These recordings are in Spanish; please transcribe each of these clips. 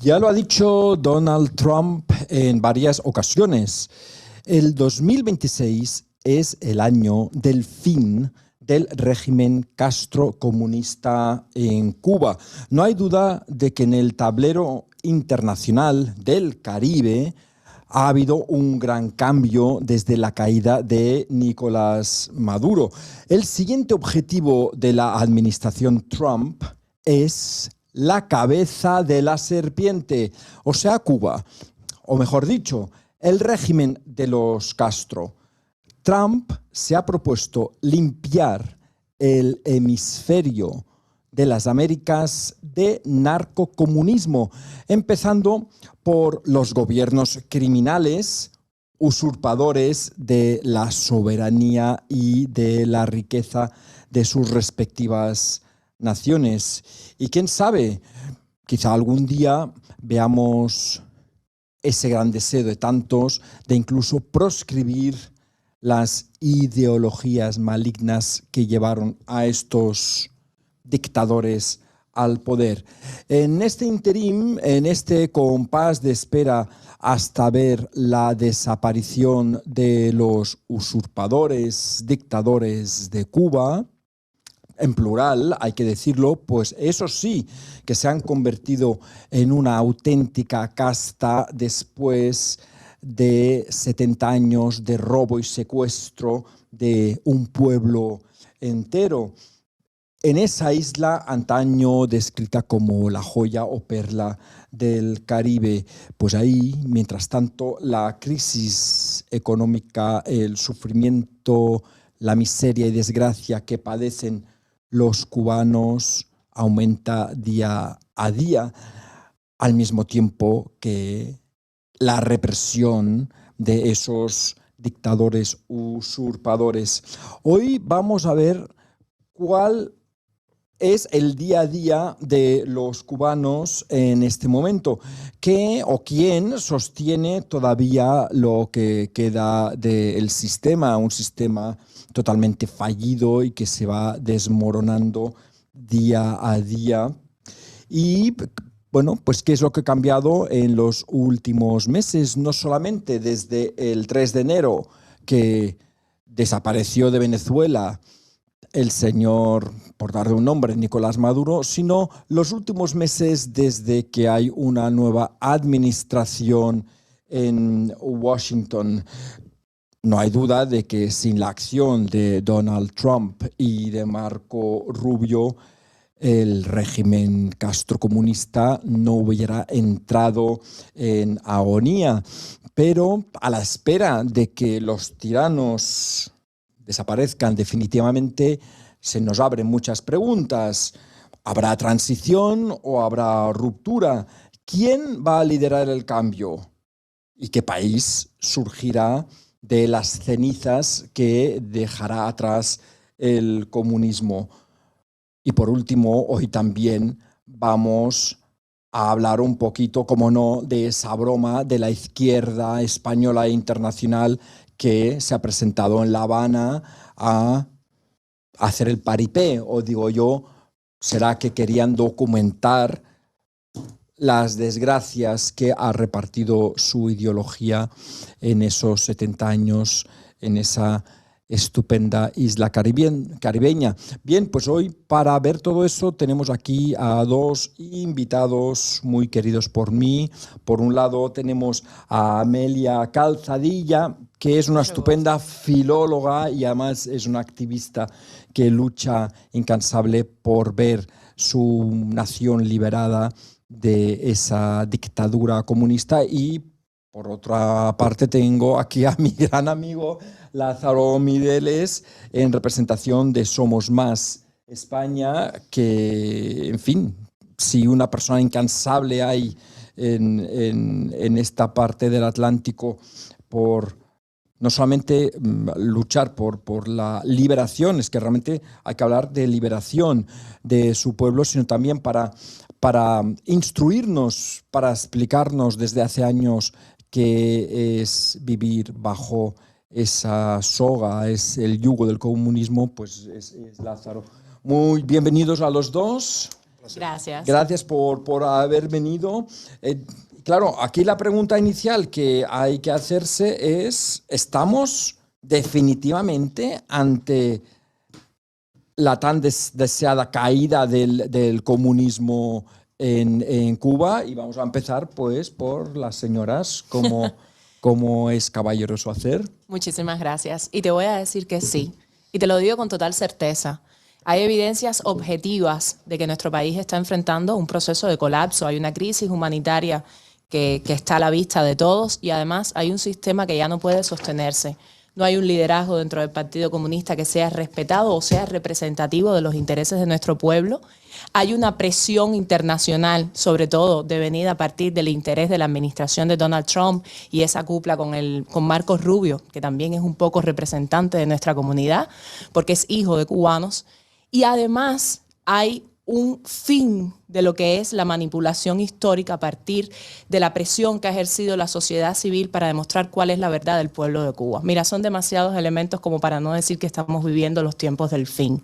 Ya lo ha dicho Donald Trump en varias ocasiones. El 2026 es el año del fin del régimen castrocomunista en Cuba. No hay duda de que en el tablero internacional del Caribe ha habido un gran cambio desde la caída de Nicolás Maduro. El siguiente objetivo de la administración Trump es la cabeza de la serpiente, o sea, Cuba, o mejor dicho, el régimen de los Castro. Trump se ha propuesto limpiar el hemisferio de las Américas de narcocomunismo, empezando por los gobiernos criminales, usurpadores de la soberanía y de la riqueza de sus respectivas naciones. Y quién sabe, quizá algún día veamos ese gran deseo de tantos de incluso proscribir las ideologías malignas que llevaron a estos dictadores al poder. En este interín, en este compás de espera hasta ver la desaparición de los usurpadores, dictadores de Cuba, en plural, hay que decirlo, pues eso sí, que se han convertido en una auténtica casta después de 70 años de robo y secuestro de un pueblo entero. En esa isla antaño descrita como la joya o perla del Caribe, pues ahí, mientras tanto, la crisis económica, el sufrimiento, la miseria y desgracia que padecen los cubanos aumenta día a día, al mismo tiempo que la represión de esos dictadores usurpadores. Hoy vamos a ver cuál es el día a día de los cubanos en este momento. ¿Qué o quién sostiene todavía lo que queda del sistema? Un sistema totalmente fallido y que se va desmoronando día a día. Y bueno, pues ¿qué es lo que ha cambiado en los últimos meses? No solamente desde el 3 de enero, que desapareció de Venezuela el señor, por darle un nombre, Nicolás Maduro, sino los últimos meses desde que hay una nueva administración en Washington. No hay duda de que sin la acción de Donald Trump y de Marco Rubio, el régimen castrocomunista no hubiera entrado en agonía. Pero a la espera de que los tiranos desaparezcan definitivamente, se nos abren muchas preguntas. ¿Habrá transición o habrá ruptura? ¿Quién va a liderar el cambio? ¿Y qué país surgirá de las cenizas que dejará atrás el comunismo? Y por último, hoy también vamos a hablar un poquito, como no, de esa broma de la izquierda española e internacional que se ha presentado en La Habana a hacer el paripé, o digo yo, será que querían documentar las desgracias que ha repartido su ideología en esos 70 años, en esa estupenda isla caribeña. Bien, pues hoy para ver todo eso tenemos aquí a dos invitados muy queridos por mí. Por un lado tenemos a Amelia Calzadilla, que es una estupenda filóloga y además es una activista que lucha incansable por ver su nación liberada de esa dictadura comunista. Y por otra parte tengo aquí a mi gran amigo Lázaro Mireles en representación de Somos Más España, que, en fin, si una persona incansable hay en esta parte del Atlántico por no solamente luchar por la liberación, es que realmente hay que hablar de liberación de su pueblo, sino también para instruirnos, para explicarnos desde hace años qué es vivir bajo esa soga, es el yugo del comunismo, pues es Lázaro. Muy bienvenidos a los dos. Gracias. Gracias por haber venido. Claro, aquí la pregunta inicial que hay que hacerse es, ¿estamos definitivamente ante la tan deseada caída del comunismo en Cuba? Y vamos a empezar pues por las señoras, como es caballeroso hacer. Muchísimas gracias. Y te voy a decir que sí. Y te lo digo con total certeza. Hay evidencias objetivas de que nuestro país está enfrentando un proceso de colapso. Hay una crisis humanitaria que está a la vista de todos y además hay un sistema que ya no puede sostenerse. No hay un liderazgo dentro del Partido Comunista que sea respetado o sea representativo de los intereses de nuestro pueblo. Hay una presión internacional, sobre todo devenida a partir del interés de la administración de Donald Trump y esa cupla con Marcos Rubio, que también es un poco representante de nuestra comunidad, porque es hijo de cubanos. Y además hay un fin de lo que es la manipulación histórica a partir de la presión que ha ejercido la sociedad civil para demostrar cuál es la verdad del pueblo de Cuba. Mira, son demasiados elementos como para no decir que estamos viviendo los tiempos del fin.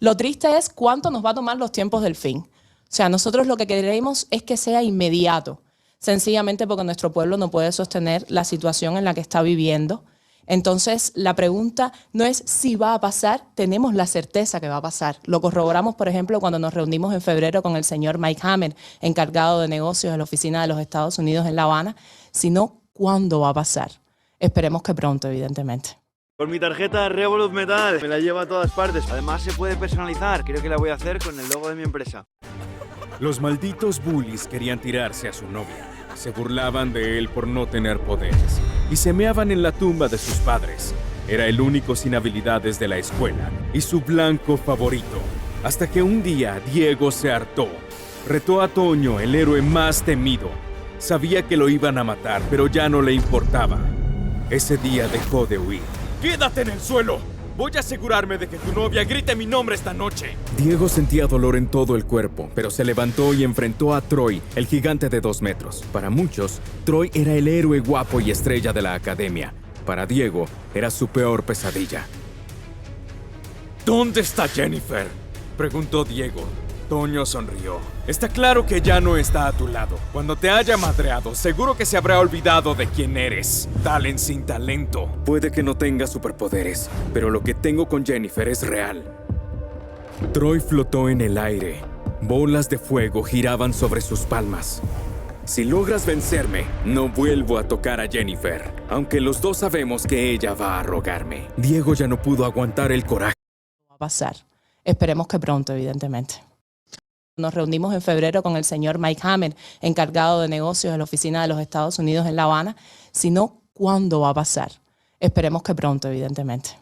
Lo triste es cuánto nos va a tomar los tiempos del fin. O sea, nosotros lo que queremos es que sea inmediato, sencillamente porque nuestro pueblo no puede sostener la situación en la que está viviendo. Entonces, la pregunta no es si va a pasar, tenemos la certeza que va a pasar. Lo corroboramos, por ejemplo, cuando nos reunimos en febrero con el señor Mike Hammer, encargado de negocios de la Oficina de los Estados Unidos en La Habana, sino cuándo va a pasar. Esperemos que pronto, evidentemente. Con mi tarjeta Revolut Metal, me la llevo a todas partes. Además se puede personalizar, creo que la voy a hacer con el logo de mi empresa. Los malditos bullies querían tirarse a su novia. Se burlaban de él por no tener poderes y se meaban en la tumba de sus padres. Era el único sin habilidades de la escuela y su blanco favorito. Hasta que un día Diego se hartó. Retó a Toño, el héroe más temido. Sabía que lo iban a matar, pero ya no le importaba. Ese día dejó de huir. ¡Quédate en el suelo! Voy a asegurarme de que tu novia grite mi nombre esta noche. Diego sentía dolor en todo el cuerpo, pero se levantó y enfrentó a Troy, el gigante de 2 metros. Para muchos, Troy era el héroe guapo y estrella de la academia. Para Diego, era su peor pesadilla. ¿Dónde está Jennifer?, preguntó Diego. Toño sonrió. Está claro que ya no está a tu lado. Cuando te haya madreado, seguro que se habrá olvidado de quién eres. Talent sin talento. Puede que no tenga superpoderes, pero lo que tengo con Jennifer es real. Troy flotó en el aire. Bolas de fuego giraban sobre sus palmas. Si logras vencerme, no vuelvo a tocar a Jennifer, aunque los dos sabemos que ella va a rogarme. Diego ya no pudo aguantar el coraje. Va a pasar. Esperemos que pronto, evidentemente. Nos reunimos en febrero con el señor Mike Hammer, encargado de negocios de la Oficina de los Estados Unidos en La Habana, sino cuándo va a pasar. Esperemos que pronto, evidentemente.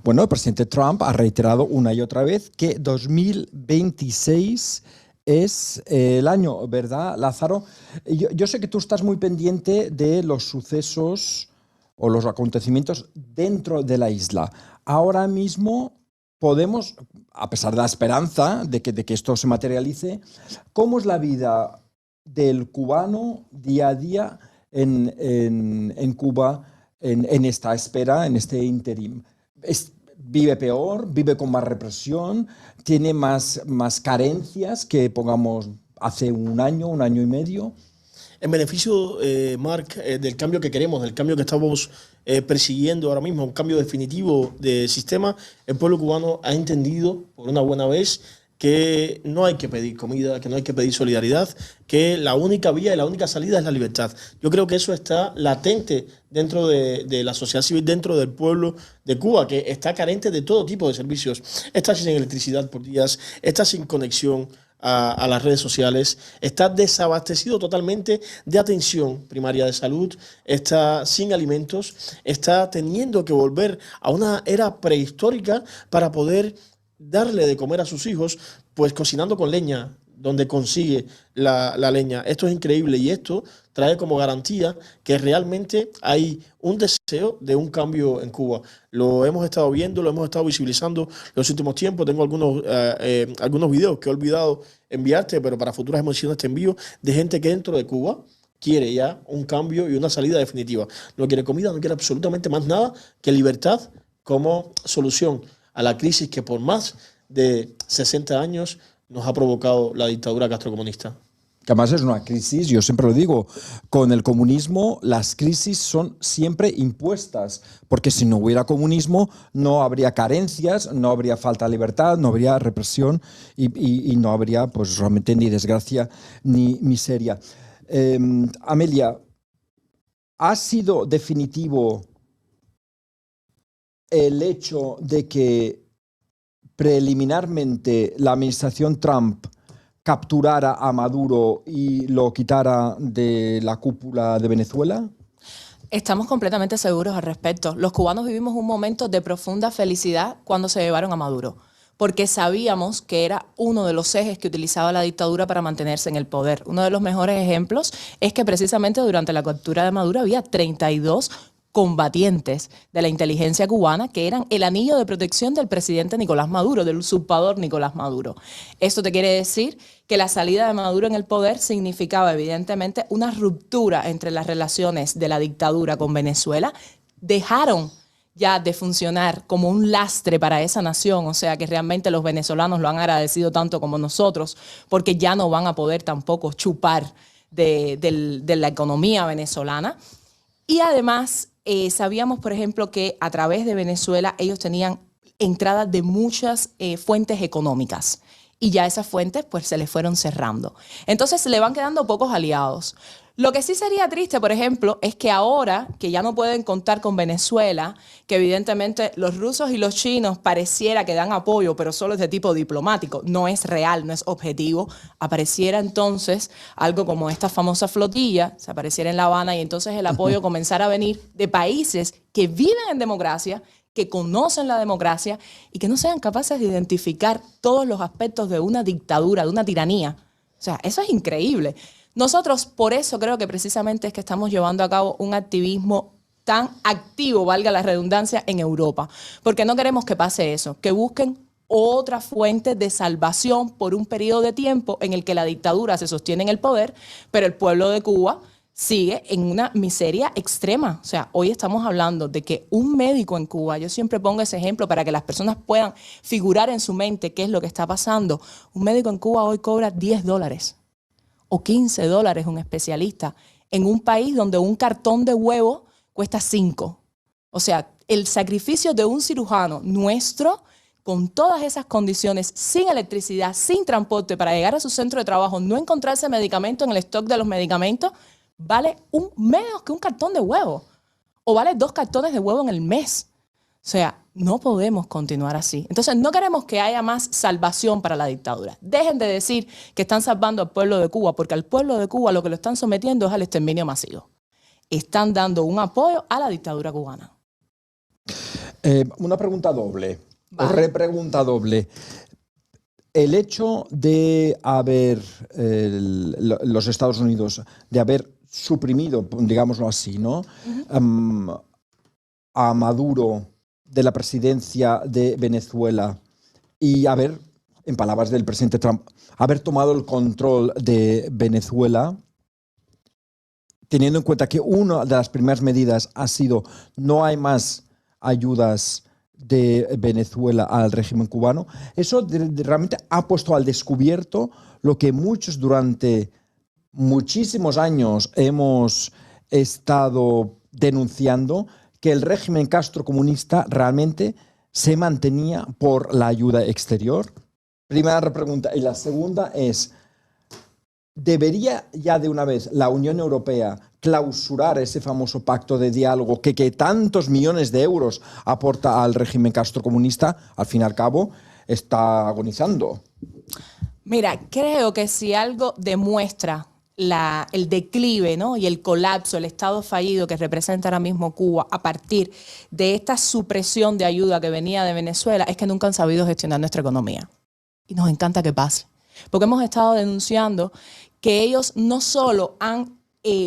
Bueno, el presidente Trump ha reiterado una y otra vez que 2026 es el año, ¿verdad, Lázaro? Yo sé que tú estás muy pendiente de los sucesos o los acontecimientos dentro de la isla. Ahora mismo podemos, a pesar de la esperanza de que esto se materialice, ¿cómo es la vida del cubano día a día en Cuba en esta espera, en este interim? ¿Vive peor? ¿Vive con más represión? ¿Tiene más carencias que, pongamos, hace un año y medio? En beneficio, Marc, del cambio que queremos, del cambio que estamos persiguiendo ahora mismo, un cambio definitivo de sistema, el pueblo cubano ha entendido por una buena vez que no hay que pedir comida, que no hay que pedir solidaridad, que la única vía y la única salida es la libertad. Yo creo que eso está latente dentro de la sociedad civil, dentro del pueblo de Cuba, que está carente de todo tipo de servicios. Está sin electricidad por días, está sin conexión a las redes sociales, está desabastecido totalmente de atención primaria de salud, está sin alimentos, está teniendo que volver a una era prehistórica para poder darle de comer a sus hijos, pues cocinando con leña, donde consigue la leña. Esto es increíble y esto trae como garantía que realmente hay un deseo de un cambio en Cuba. Lo hemos estado viendo, lo hemos estado visibilizando en los últimos tiempos. Tengo algunos videos que he olvidado enviarte, pero para futuras emociones te envío, de gente que dentro de Cuba quiere ya un cambio y una salida definitiva. No quiere comida, no quiere absolutamente más nada que libertad como solución a la crisis que por más de 60 años nos ha provocado la dictadura castrocomunista. Que además es una crisis, yo siempre lo digo, con el comunismo las crisis son siempre impuestas, porque si no hubiera comunismo no habría carencias, no habría falta de libertad, no habría represión y no habría pues realmente ni desgracia ni miseria. Amelia, ¿ha sido definitivo el hecho de que preliminarmente la administración Trump capturara a Maduro y lo quitara de la cúpula de Venezuela? Estamos completamente seguros al respecto. Los cubanos vivimos un momento de profunda felicidad cuando se llevaron a Maduro, porque sabíamos que era uno de los ejes que utilizaba la dictadura para mantenerse en el poder. Uno de los mejores ejemplos es que precisamente durante la captura de Maduro había 32 combatientes de la inteligencia cubana que eran el anillo de protección del presidente Nicolás Maduro, del usurpador Nicolás Maduro. Esto te quiere decir que la salida de Maduro en el poder significaba evidentemente una ruptura entre las relaciones de la dictadura con Venezuela. Dejaron ya de funcionar como un lastre para esa nación, o sea que realmente los venezolanos lo han agradecido tanto como nosotros, porque ya no van a poder tampoco chupar de la economía venezolana. Y además sabíamos, por ejemplo, que a través de Venezuela ellos tenían entrada de muchas fuentes económicas y ya esas fuentes pues se les fueron cerrando. Entonces le van quedando pocos aliados. Lo que sí sería triste, por ejemplo, es que ahora que ya no pueden contar con Venezuela, que evidentemente los rusos y los chinos pareciera que dan apoyo, pero solo es de tipo diplomático, no es real, no es objetivo, apareciera entonces algo como esta famosa flotilla, se apareciera en La Habana y entonces el apoyo comenzara a venir de países que viven en democracia, que conocen la democracia y que no sean capaces de identificar todos los aspectos de una dictadura, de una tiranía. O sea, eso es increíble. Nosotros, por eso creo que precisamente es que estamos llevando a cabo un activismo tan activo, valga la redundancia, en Europa. Porque no queremos que pase eso, que busquen otra fuente de salvación por un periodo de tiempo en el que la dictadura se sostiene en el poder, pero el pueblo de Cuba sigue en una miseria extrema. O sea, hoy estamos hablando de que un médico en Cuba, yo siempre pongo ese ejemplo para que las personas puedan figurar en su mente qué es lo que está pasando. Un médico en Cuba hoy cobra $10 o $15 un especialista, en un país donde un cartón de huevo cuesta 5. O sea, el sacrificio de un cirujano nuestro, con todas esas condiciones, sin electricidad, sin transporte, para llegar a su centro de trabajo, no encontrarse medicamento en el stock de los medicamentos, vale menos que un cartón de huevo. O vale 2 cartones de huevo en el mes. O sea, no podemos continuar así. Entonces, no queremos que haya más salvación para la dictadura. Dejen de decir que están salvando al pueblo de Cuba, porque al pueblo de Cuba lo que lo están sometiendo es al exterminio masivo. Están dando un apoyo a la dictadura cubana. Una pregunta doble, Vale. o repregunta doble. El hecho de haber, los Estados Unidos, de haber suprimido, digámoslo así, ¿no? A Maduro de la presidencia de Venezuela y haber, en palabras del presidente Trump, haber tomado el control de Venezuela, teniendo en cuenta que una de las primeras medidas ha sido no hay más ayudas de Venezuela al régimen cubano, eso realmente ha puesto al descubierto lo que muchos durante muchísimos años hemos estado denunciando, que el régimen castrocomunista realmente se mantenía por la ayuda exterior. Primera pregunta. Y la segunda es, ¿debería ya de una vez la Unión Europea clausurar ese famoso pacto de diálogo que tantos millones de euros aporta al régimen castrocomunista? Al fin y al cabo, está agonizando. Mira, creo que si algo demuestra el declive, ¿no? Y el colapso, el estado fallido que representa ahora mismo Cuba a partir de esta supresión de ayuda que venía de Venezuela, es que nunca han sabido gestionar nuestra economía. Y nos encanta que pase. Porque hemos estado denunciando que ellos no solo han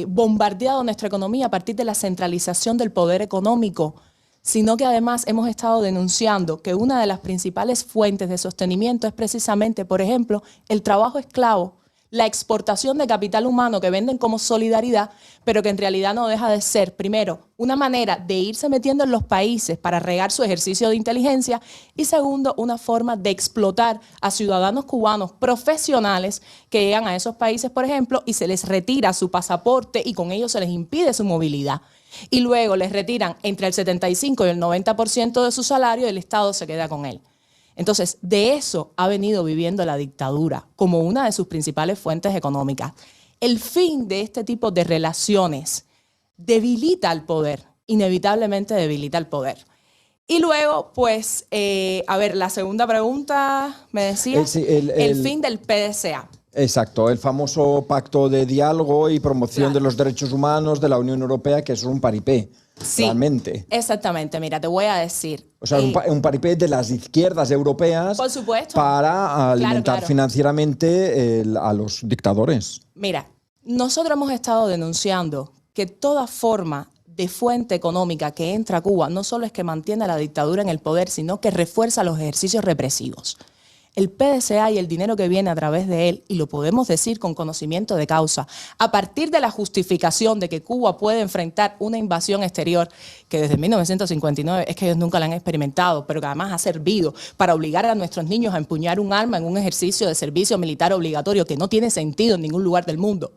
bombardeado nuestra economía a partir de la centralización del poder económico, sino que además hemos estado denunciando que una de las principales fuentes de sostenimiento es precisamente, por ejemplo, el trabajo esclavo, la exportación de capital humano que venden como solidaridad, pero que en realidad no deja de ser, primero, una manera de irse metiendo en los países para regar su ejercicio de inteligencia y segundo, una forma de explotar a ciudadanos cubanos profesionales que llegan a esos países, por ejemplo, y se les retira su pasaporte y con ello se les impide su movilidad. Y luego les retiran entre el 75 y el 90% de su salario y el Estado se queda con él. Entonces, de eso ha venido viviendo la dictadura como una de sus principales fuentes económicas. El fin de este tipo de relaciones debilita al poder, inevitablemente debilita al poder. Y luego, pues, a ver, la segunda pregunta me decía, el fin del PDCA. Exacto, el famoso pacto de diálogo y promoción de los derechos humanos de la Unión Europea, que es un paripé, realmente. Exactamente, mira, te voy a decir. O sea, un paripé de las izquierdas europeas, por supuesto, para alimentar financieramente a los dictadores. Mira, nosotros hemos estado denunciando que toda forma de fuente económica que entra a Cuba no solo es que mantiene a la dictadura en el poder, sino que refuerza los ejercicios represivos. El PDCA y el dinero que viene a través de él, y lo podemos decir con conocimiento de causa, a partir de la justificación de que Cuba puede enfrentar una invasión exterior que desde 1959 es que ellos nunca la han experimentado, pero que además ha servido para obligar a nuestros niños a empuñar un arma en un ejercicio de servicio militar obligatorio que no tiene sentido en ningún lugar del mundo.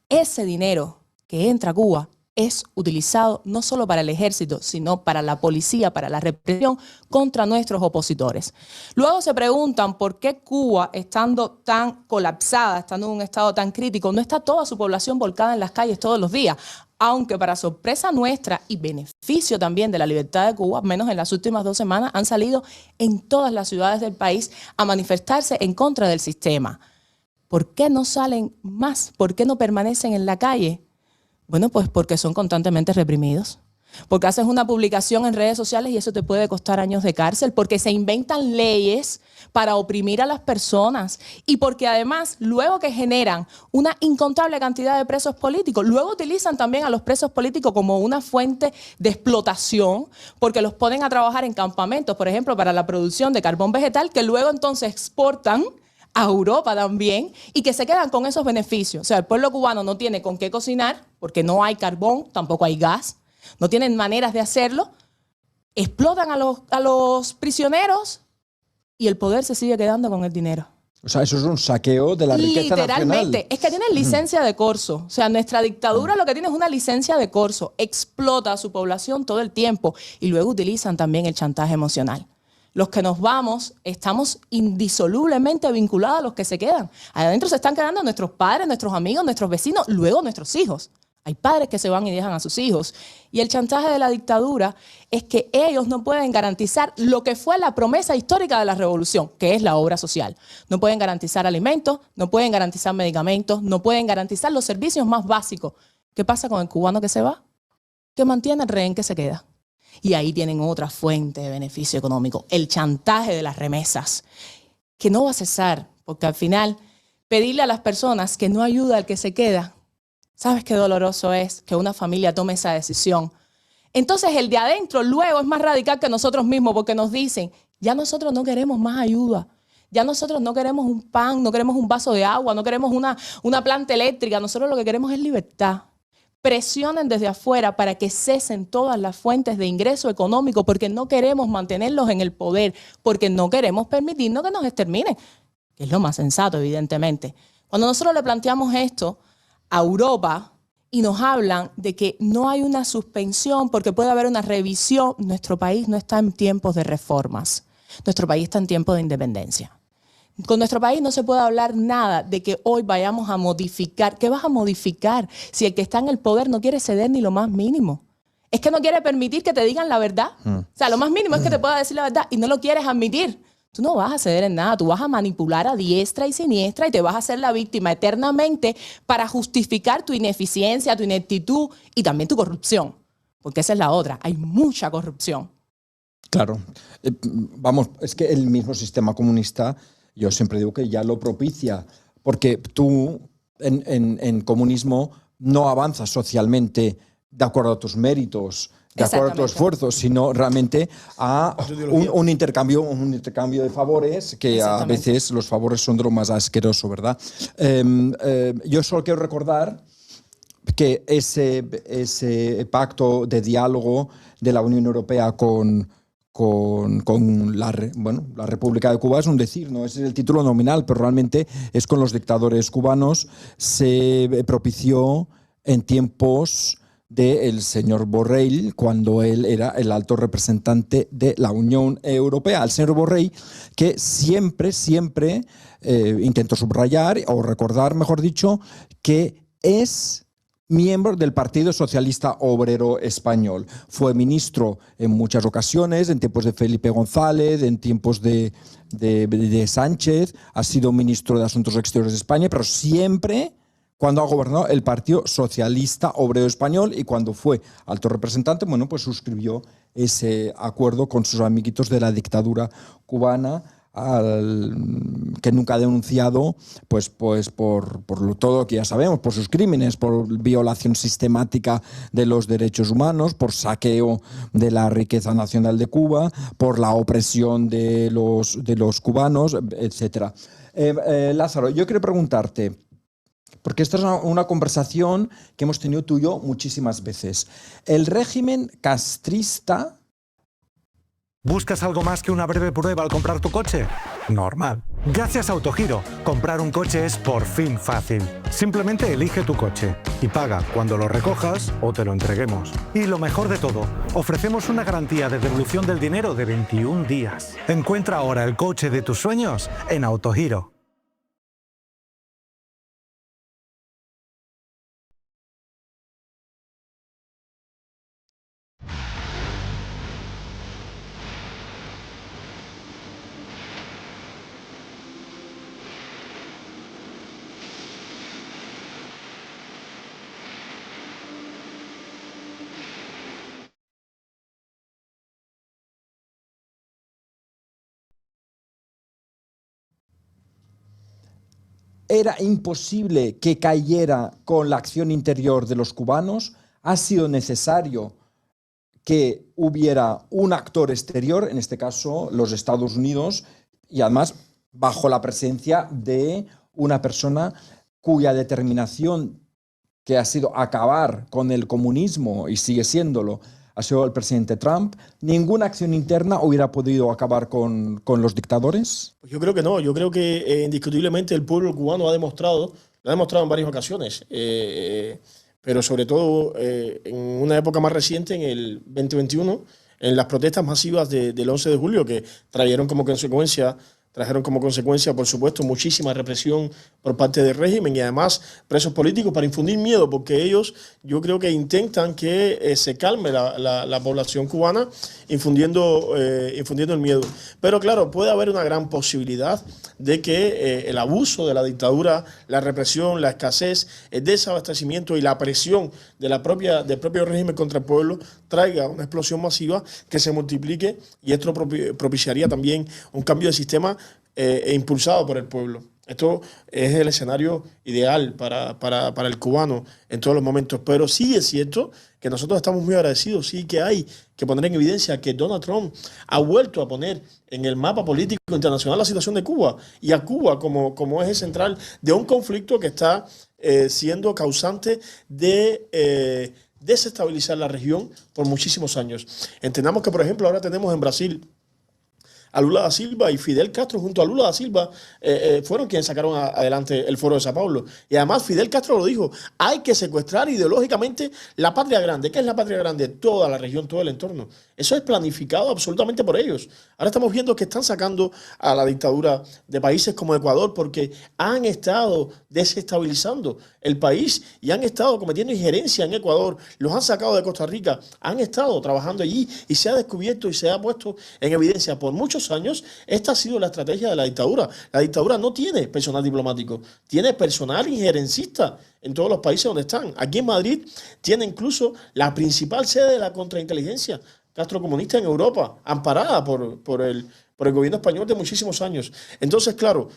Ese dinero que entra a Cuba es utilizado no solo para el ejército, sino para la policía, para la represión contra nuestros opositores. Luego se preguntan por qué Cuba, estando tan colapsada, estando en un estado tan crítico, no está toda su población volcada en las calles todos los días, aunque para sorpresa nuestra y beneficio también de la libertad de Cuba, menos en las últimas 2 semanas, han salido en todas las ciudades del país a manifestarse en contra del sistema. ¿Por qué no salen más? ¿Por qué no permanecen en la calle? Bueno, pues porque son constantemente reprimidos. Porque haces una publicación en redes sociales y eso te puede costar años de cárcel. Porque se inventan leyes para oprimir a las personas. Y porque además, luego que generan una incontable cantidad de presos políticos, luego utilizan también a los presos políticos como una fuente de explotación, porque los ponen a trabajar en campamentos, por ejemplo, para la producción de carbón vegetal, que luego entonces exportan a Europa también, y que se quedan con esos beneficios. O sea, el pueblo cubano no tiene con qué cocinar, porque no hay carbón, tampoco hay gas, no tienen maneras de hacerlo, explotan a los prisioneros y el poder se sigue quedando con el dinero. O sea, eso es un saqueo de la riqueza nacional. Literalmente, es que tienen licencia de corso. O sea, nuestra dictadura lo que tiene es una licencia de corso, explota a su población todo el tiempo y luego utilizan también el chantaje emocional. Los que nos vamos estamos indisolublemente vinculados a los que se quedan. Adentro se están quedando nuestros padres, nuestros amigos, nuestros vecinos, luego nuestros hijos. Hay padres que se van y dejan a sus hijos. Y el chantaje de la dictadura es que ellos no pueden garantizar lo que fue la promesa histórica de la revolución, que es la obra social. No pueden garantizar alimentos, no pueden garantizar medicamentos, no pueden garantizar los servicios más básicos. ¿Qué pasa con el cubano que se va? Que mantiene el rehén que se queda. Y ahí tienen otra fuente de beneficio económico, el chantaje de las remesas, que no va a cesar, porque al final pedirle a las personas que no ayuda al que se queda, ¿sabes qué doloroso es que una familia tome esa decisión? Entonces el de adentro luego es más radical que nosotros mismos, porque nos dicen, ya nosotros no queremos más ayuda, ya nosotros no queremos un pan, no queremos un vaso de agua, no queremos una planta eléctrica, nosotros lo que queremos es libertad. Presionen desde afuera para que cesen todas las fuentes de ingreso económico, porque no queremos mantenerlos en el poder, porque no queremos permitirnos que nos exterminen, que es lo más sensato, evidentemente. Cuando nosotros le planteamos esto a Europa y nos hablan de que no hay una suspensión porque puede haber una revisión, nuestro país no está en tiempos de reformas, nuestro país está en tiempos de independencia. Con nuestro país no se puede hablar nada de que hoy vayamos a modificar. ¿Qué vas a modificar si el que está en el poder no quiere ceder ni lo más mínimo? Es que no quiere permitir que te digan la verdad. O sea, lo más mínimo es que te pueda decir la verdad y no lo quieres admitir. Tú no vas a ceder en nada, tú vas a manipular a diestra y siniestra y te vas a hacer la víctima eternamente para justificar tu ineficiencia, tu ineptitud y también tu corrupción. Porque esa es la otra, hay mucha corrupción. Claro. Vamos, es que el mismo sistema comunista, yo siempre digo que ya lo propicia, porque tú en comunismo no avanzas socialmente de acuerdo a tus méritos, de acuerdo a tu Exactamente. esfuerzo, sino realmente a un intercambio de favores, que a Exactamente. veces los favores son de lo más asqueroso, ¿verdad? Yo solo quiero recordar que ese pacto de diálogo de la Unión Europea con la República de Cuba es un decir, ¿no? Ese es el título nominal, pero realmente es con los dictadores cubanos. Se propició en tiempos del señor Borrell, cuando él era el alto representante de la Unión Europea. El señor Borrell, que siempre intento subrayar, o recordar, mejor dicho, que es miembro del Partido Socialista Obrero Español. Fue ministro en muchas ocasiones, en tiempos de Felipe González, en tiempos de Sánchez, ha sido ministro de Asuntos Exteriores de España, pero siempre cuando ha gobernado el Partido Socialista Obrero Español, y cuando fue alto representante, bueno, pues suscribió ese acuerdo con sus amiguitos de la dictadura cubana, que nunca ha denunciado pues por todo lo que ya sabemos, por sus crímenes, por violación sistemática de los derechos humanos, por saqueo de la riqueza nacional de Cuba, por la opresión de los cubanos, etc. Lázaro, yo quiero preguntarte, porque esta es una conversación que hemos tenido tú y yo muchísimas veces. El régimen castrista... ¿Buscas algo más que una breve prueba al comprar tu coche? Normal. Gracias a Autogiro, comprar un coche es por fin fácil. Simplemente elige tu coche y paga cuando lo recojas o te lo entreguemos. Y lo mejor de todo, ofrecemos una garantía de devolución del dinero de 21 días. Encuentra ahora el coche de tus sueños en Autogiro. Era imposible que cayera con la acción interior de los cubanos. Ha sido necesario que hubiera un actor exterior, en este caso los Estados Unidos, y además bajo la presencia de una persona cuya determinación, que ha sido acabar con el comunismo y sigue siéndolo, ha sido el presidente Trump. ¿Ninguna acción interna hubiera podido acabar con los dictadores? Pues yo creo que no. Yo creo que indiscutiblemente el pueblo cubano lo ha demostrado en varias ocasiones, pero sobre todo en una época más reciente, en el 2021, en las protestas masivas del 11 de julio, que trajeron como consecuencia, por supuesto, muchísima represión por parte del régimen y además presos políticos para infundir miedo, porque ellos, yo creo que intentan que se calme la población cubana infundiendo el miedo. Pero claro, puede haber una gran posibilidad de que el abuso de la dictadura, la represión, la escasez, el desabastecimiento y la presión del propio régimen contra el pueblo traiga una explosión masiva que se multiplique, y esto propiciaría también un cambio de sistema impulsado por el pueblo. Esto es el escenario ideal para el cubano en todos los momentos. Pero sí es cierto que nosotros estamos muy agradecidos, sí que hay que poner en evidencia que Donald Trump ha vuelto a poner en el mapa político internacional la situación de Cuba, y a Cuba como eje central de un conflicto que está siendo causante de desestabilizar la región por muchísimos años. Entendamos que, por ejemplo, ahora tenemos en Brasil a Lula da Silva, y Fidel Castro junto a Lula da Silva fueron quienes sacaron adelante el Foro de Sao Paulo. Y además Fidel Castro lo dijo, hay que secuestrar ideológicamente la patria grande. ¿Qué es la patria grande? Toda la región, todo el entorno. Eso es planificado absolutamente por ellos. Ahora estamos viendo que están sacando a la dictadura de países como Ecuador porque han estado desestabilizando el país y han estado cometiendo injerencia en Ecuador. Los han sacado de Costa Rica, han estado trabajando allí y se ha descubierto y se ha puesto en evidencia por muchos años. Esta ha sido la estrategia de la dictadura. La dictadura no tiene personal diplomático, tiene personal injerencista en todos los países donde están. Aquí en Madrid tiene incluso la principal sede de la contrainteligencia castrocomunista en Europa, amparada por el gobierno español de muchísimos años. Entonces, claro,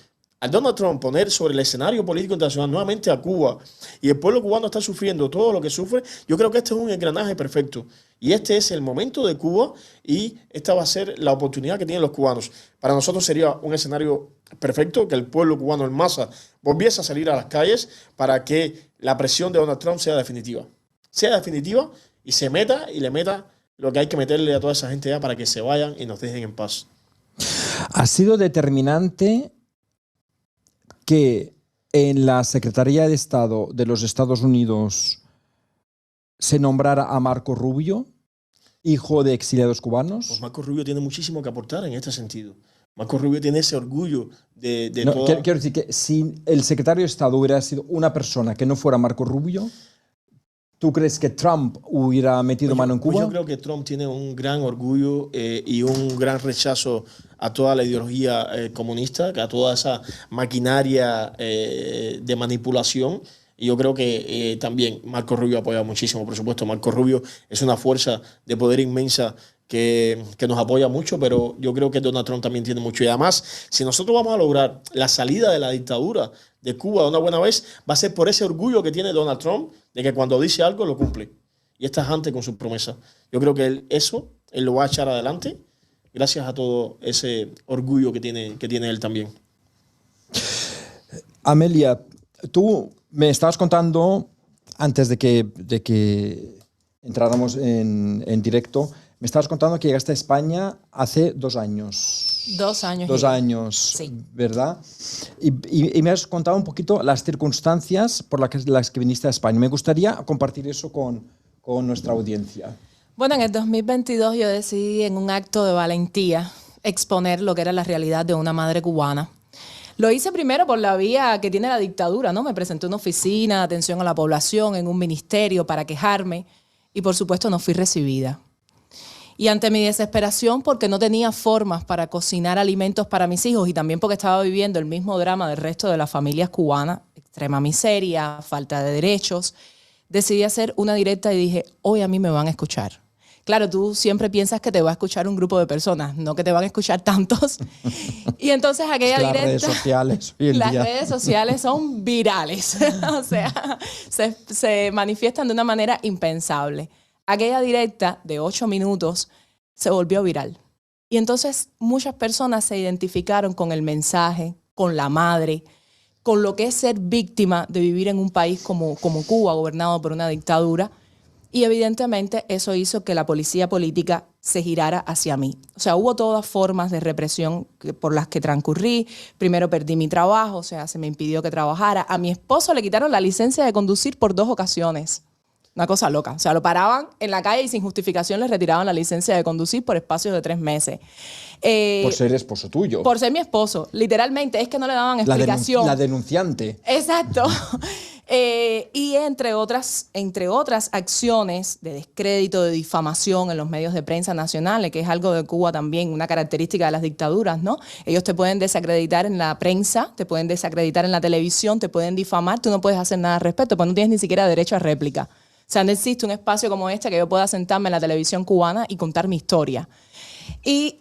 al Donald Trump poner sobre el escenario político internacional nuevamente a Cuba, y el pueblo cubano está sufriendo todo lo que sufre, yo creo que este es un engranaje perfecto. Y este es el momento de Cuba, y esta va a ser la oportunidad que tienen los cubanos. Para nosotros sería un escenario perfecto que el pueblo cubano en masa volviese a salir a las calles para que la presión de Donald Trump sea definitiva. Sea definitiva y se meta y le meta lo que hay que meterle a toda esa gente ya para que se vayan y nos dejen en paz. Ha sido determinante que en la Secretaría de Estado de los Estados Unidos se nombrara a Marco Rubio, hijo de exiliados cubanos. Pues Marco Rubio tiene muchísimo que aportar en este sentido. Marco Rubio tiene ese orgullo de No, toda... quiero decir que si el secretario de Estado hubiera sido una persona que no fuera Marco Rubio, ¿tú crees que Trump hubiera metido mano en Cuba? Yo creo que Trump tiene un gran orgullo y un gran rechazo a toda la ideología comunista, a toda esa maquinaria de manipulación. Y yo creo que también Marco Rubio apoya muchísimo, por supuesto. Marco Rubio es una fuerza de poder inmensa que nos apoya mucho, pero yo creo que Donald Trump también tiene mucho. Y además, si nosotros vamos a lograr la salida de la dictadura de Cuba de una buena vez, va a ser por ese orgullo que tiene Donald Trump de que cuando dice algo lo cumple. Y está tajante con sus promesas. Yo creo que él lo va a echar adelante gracias a todo ese orgullo que tiene él también. Amelia, tú me estabas contando, antes de que entráramos en directo, me estabas contando que llegaste a España hace 2 años. 2 años. 2 años, Sí. ¿verdad? Y me has contado un poquito las circunstancias por las que viniste a España. Me gustaría compartir eso con nuestra audiencia. Bueno, en el 2022 yo decidí, en un acto de valentía, exponer lo que era la realidad de una madre cubana. Lo hice primero por la vía que tiene la dictadura, ¿no? Me presenté en una oficina de atención a la población, en un ministerio, para quejarme, y por supuesto no fui recibida. Y ante mi desesperación, porque no tenía formas para cocinar alimentos para mis hijos, y también porque estaba viviendo el mismo drama del resto de las familias cubanas, extrema miseria, falta de derechos, decidí hacer una directa y dije, hoy a mí me van a escuchar. Claro, tú siempre piensas que te va a escuchar un grupo de personas, no que te van a escuchar tantos. Y entonces aquella Las directa... redes sociales hoy en Las día. redes sociales son virales. O sea, se manifiestan de una manera impensable. Aquella directa de 8 minutos se volvió viral. Y entonces muchas personas se identificaron con el mensaje, con la madre, con lo que es ser víctima de vivir en un país como Cuba, gobernado por una dictadura. Y evidentemente eso hizo que la policía política se girara hacia mí. O sea, hubo todas formas de represión por las que transcurrí. Primero perdí mi trabajo, o sea, se me impidió que trabajara. A mi esposo le quitaron la licencia de conducir por 2 ocasiones. Una cosa loca. O sea, lo paraban en la calle y sin justificación le retiraban la licencia de conducir por espacios de 3 meses. Por ser esposo tuyo. Por ser mi esposo. Literalmente, es que no le daban explicación. La denunciante. Exacto. Y entre otras acciones de descrédito, de difamación en los medios de prensa nacionales, que es algo de Cuba también, una característica de las dictaduras, ¿no? Ellos te pueden desacreditar en la prensa, te pueden desacreditar en la televisión, te pueden difamar, tú no puedes hacer nada al respecto, pues no tienes ni siquiera derecho a réplica. O sea, no existe un espacio como este que yo pueda sentarme en la televisión cubana y contar mi historia. Y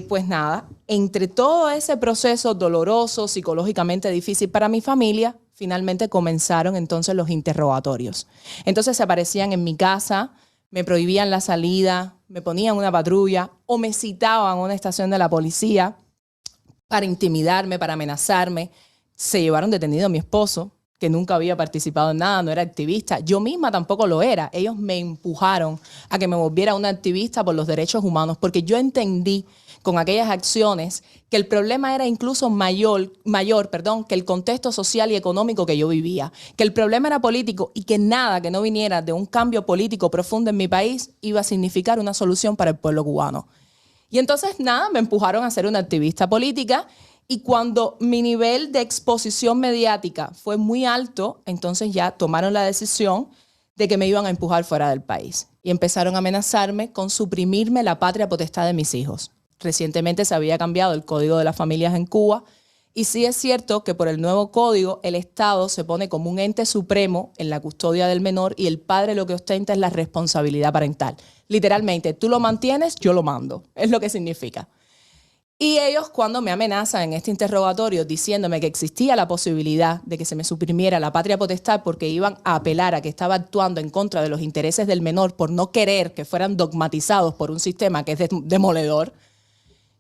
pues nada, entre todo ese proceso doloroso, psicológicamente difícil para mi familia, finalmente comenzaron entonces los interrogatorios. Entonces se aparecían en mi casa, me prohibían la salida, me ponían una patrulla o me citaban a una estación de la policía para intimidarme, para amenazarme. Se llevaron detenido a mi esposo, que nunca había participado en nada, no era activista. Yo misma tampoco lo era. Ellos me empujaron a que me volviera una activista por los derechos humanos, porque yo entendí con aquellas acciones que el problema era incluso mayor, que el contexto social y económico que yo vivía, que el problema era político y que nada que no viniera de un cambio político profundo en mi país iba a significar una solución para el pueblo cubano. Y entonces nada, me empujaron a ser una activista política. Y cuando mi nivel de exposición mediática fue muy alto, entonces ya tomaron la decisión de que me iban a empujar fuera del país. Y empezaron a amenazarme con suprimirme la patria potestad de mis hijos. Recientemente se había cambiado el Código de las Familias en Cuba. Y sí es cierto que por el nuevo código el Estado se pone como un ente supremo en la custodia del menor y el padre lo que ostenta es la responsabilidad parental. Literalmente, tú lo mantienes, yo lo mando. Es lo que significa. Y ellos, cuando me amenazan en este interrogatorio diciéndome que existía la posibilidad de que se me suprimiera la patria potestad porque iban a apelar a que estaba actuando en contra de los intereses del menor por no querer que fueran dogmatizados por un sistema que es demoledor,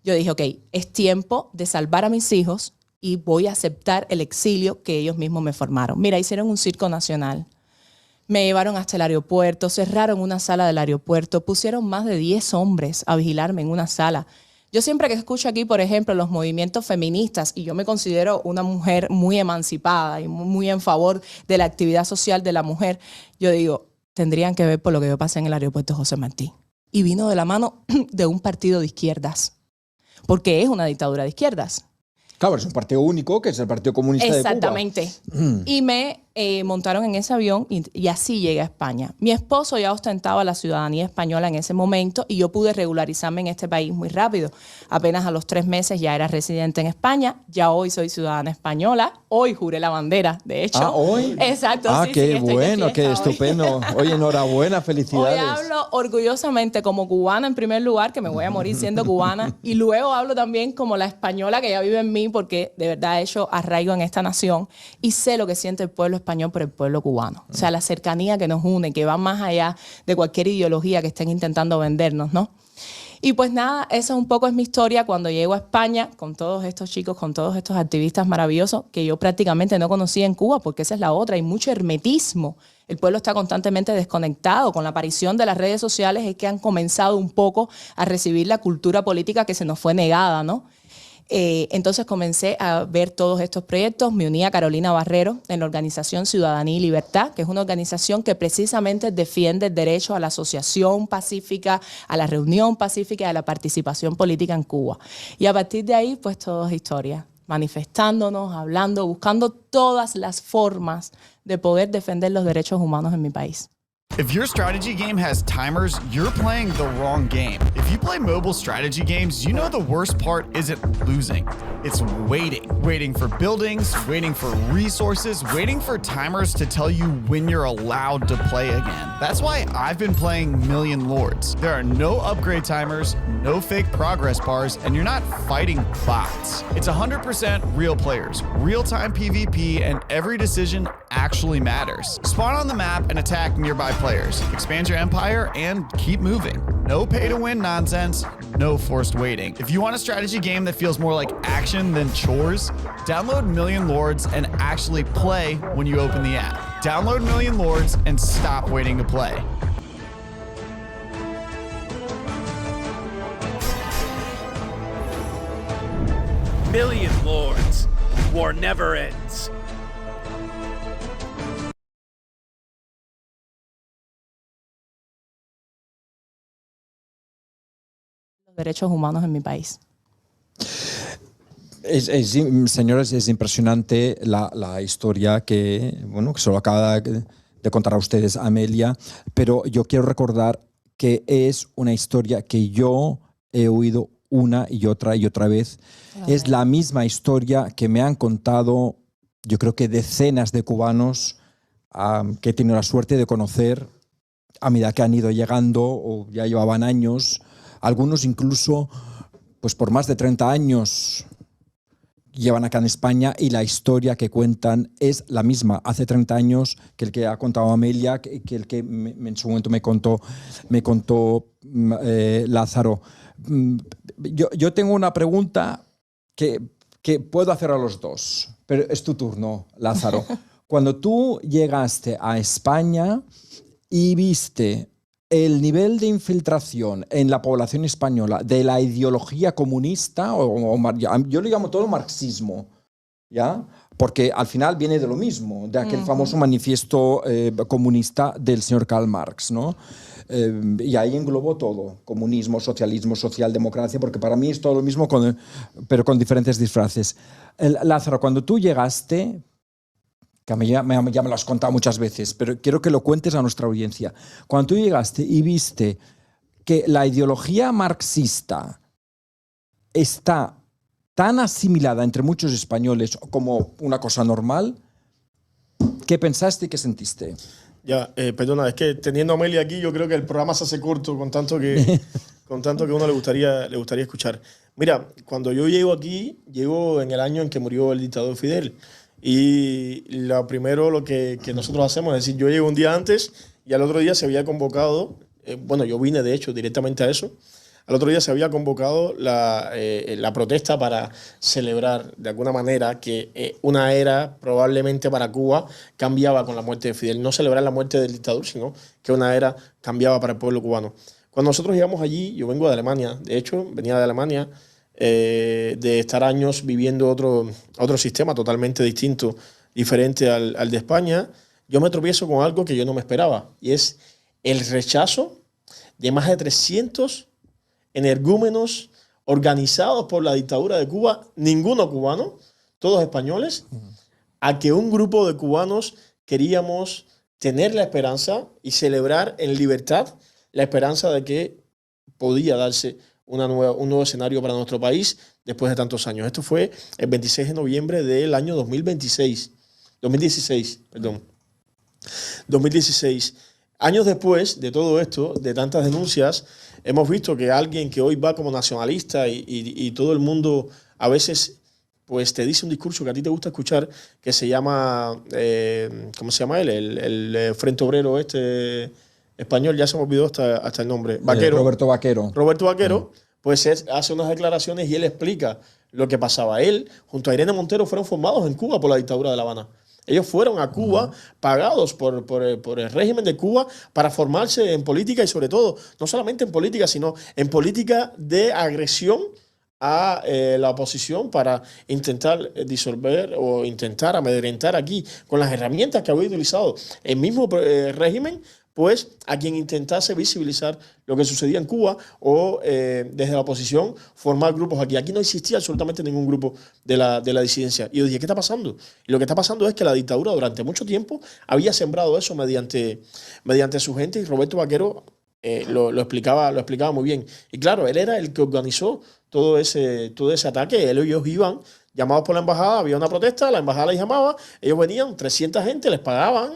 yo dije, ok, es tiempo de salvar a mis hijos y voy a aceptar el exilio que ellos mismos me formaron. Mira, hicieron un circo nacional. Me llevaron hasta el aeropuerto, cerraron una sala del aeropuerto, pusieron más de 10 hombres a vigilarme en una sala. Yo siempre que escucho aquí, por ejemplo, los movimientos feministas, y yo me considero una mujer muy emancipada y muy en favor de la actividad social de la mujer, yo digo, tendrían que ver por lo que yo pasé en el aeropuerto José Martí. Y vino de la mano de un partido de izquierdas, porque es una dictadura de izquierdas. Claro, es un partido único, que es el Partido Comunista de Cuba. Exactamente. Y me montaron en ese avión y así llegué a España. Mi esposo ya ostentaba la ciudadanía española en ese momento y yo pude regularizarme en este país muy rápido. Apenas a los 3 meses ya era residente en España. Ya hoy soy ciudadana española. Hoy juré la bandera, de hecho. Ah, ¿hoy? Exacto. Ah, sí, qué sí, estoy de bueno, qué fiesta hoy. estupendo. Oye, enhorabuena, felicidades. Hoy hablo orgullosamente como cubana en primer lugar, que me voy a morir siendo cubana, y luego hablo también como la española que ya vive en mí, porque de verdad he hecho arraigo en esta nación y sé lo que siente el pueblo español por el pueblo cubano. O sea, la cercanía que nos une, que va más allá de cualquier ideología que estén intentando vendernos, ¿no? Y pues nada, esa un poco es mi historia cuando llego a España con todos estos chicos, con todos estos activistas maravillosos que yo prácticamente no conocía en Cuba, porque esa es la otra, hay mucho hermetismo. El pueblo está constantemente desconectado. Con la aparición de las redes sociales es que han comenzado un poco a recibir la cultura política que se nos fue negada, ¿no? Entonces comencé a ver todos estos proyectos. Me uní a Carolina Barrero en la organización Ciudadanía y Libertad, que es una organización que precisamente defiende el derecho a la asociación pacífica, a la reunión pacífica y a la participación política en Cuba. Y a partir de ahí, pues todo es historia. Manifestándonos, hablando, buscando todas las formas de poder defender los derechos humanos en mi país. If your strategy game has timers, you're playing the wrong game. If you play mobile strategy games, you know the worst part isn't losing. It's waiting. Waiting for buildings, waiting for resources, waiting for timers to tell you when you're allowed to play again. That's why I've been playing Million Lords. There are no upgrade timers, no fake progress bars, and you're not fighting bots. It's 100% real players, real-time PvP, and every decision actually matters. Spawn on the map and attack nearby players. Expand your empire and keep moving. No pay-to-win nonsense, no forced waiting. If you want a strategy game that feels more like action than chores, download Million Lords and actually play when you open the app. Download Million Lords and stop waiting to play. Million Lords. War never ends. Los derechos humanos en mi país. Señores, es impresionante la historia que se lo acaba de contar a ustedes Amelia, pero yo quiero recordar que es una historia que yo he oído una y otra vez. Es la misma historia que me han contado, yo creo que decenas de cubanos que he tenido la suerte de conocer a medida que han ido llegando o ya llevaban años. Algunos incluso pues por más de 30 años llevan acá en España y la historia que cuentan es la misma. Hace 30 años que el que ha contado Amelia, que el que en su momento me contó Lázaro. Yo tengo una pregunta que puedo hacer a los dos, pero es tu turno, Lázaro. Cuando tú llegaste a España y viste el nivel de infiltración en la población española de la ideología comunista, yo le llamo todo marxismo, ¿ya? Porque al final viene de lo mismo, de aquel famoso manifiesto comunista del señor Karl Marx, ¿no? Y ahí englobó todo, comunismo, socialismo, socialdemocracia, porque para mí es todo lo mismo, pero con diferentes disfraces. Lázaro, cuando tú llegaste, que ya me lo has contado muchas veces, pero quiero que lo cuentes a nuestra audiencia. Cuando tú llegaste y viste que la ideología marxista está tan asimilada entre muchos españoles como una cosa normal, ¿qué pensaste y qué sentiste? Ya, perdona, es que teniendo a Amelia aquí, yo creo que el programa se hace corto con tanto que con tanto que a uno le gustaría escuchar. Mira, cuando yo llego aquí, llego en el año en que murió el dictador Fidel. Y lo primero que nosotros hacemos es decir, yo llego un día antes y al otro día se había convocado, bueno, yo vine de hecho directamente a eso, al otro día se había convocado la protesta para celebrar de alguna manera que una era probablemente para Cuba cambiaba con la muerte de Fidel. No celebrar la muerte del dictador, sino que una era cambiaba para el pueblo cubano. Cuando nosotros llegamos allí, yo vengo de Alemania, de hecho, venía de Alemania, de estar años viviendo otro sistema totalmente distinto, diferente al de España, yo me tropiezo con algo que yo no me esperaba, y es el rechazo de más de 300 energúmenos organizados por la dictadura de Cuba, ninguno cubano, todos españoles, a que un grupo de cubanos queríamos tener la esperanza y celebrar en libertad la esperanza de que podía darse un nuevo escenario para nuestro país después de tantos años. Esto fue el 26 de noviembre del año 2016. Años después de todo esto, de tantas denuncias, hemos visto que alguien que hoy va como nacionalista y todo el mundo a veces pues te dice un discurso que a ti te gusta escuchar, que se llama, ¿cómo se llama él? El Frente Obrero español, ya se me olvidó hasta el nombre. Vaquero. Roberto Vaquero. Roberto Vaquero, pues hace unas declaraciones y él explica lo que pasaba. Él, junto a Irene Montero, fueron formados en Cuba por la dictadura de La Habana. Ellos fueron a Cuba pagados por el régimen de Cuba para formarse en política y sobre todo, no solamente en política, sino en política de agresión a la oposición para intentar disolver o intentar amedrentar aquí con las herramientas que había utilizado el mismo régimen, pues a quien intentase visibilizar lo que sucedía en Cuba o desde la oposición formar grupos aquí. Aquí no existía absolutamente ningún grupo de la disidencia. Y yo dije, ¿qué está pasando? Y lo que está pasando es que la dictadura durante mucho tiempo había sembrado eso mediante su gente, y Roberto Vaquero lo explicaba muy bien. Y claro, él era el que organizó todo ese ataque. Ellos iban llamados por la embajada, había una protesta, la embajada les llamaba, ellos venían, 300 gente, les pagaban,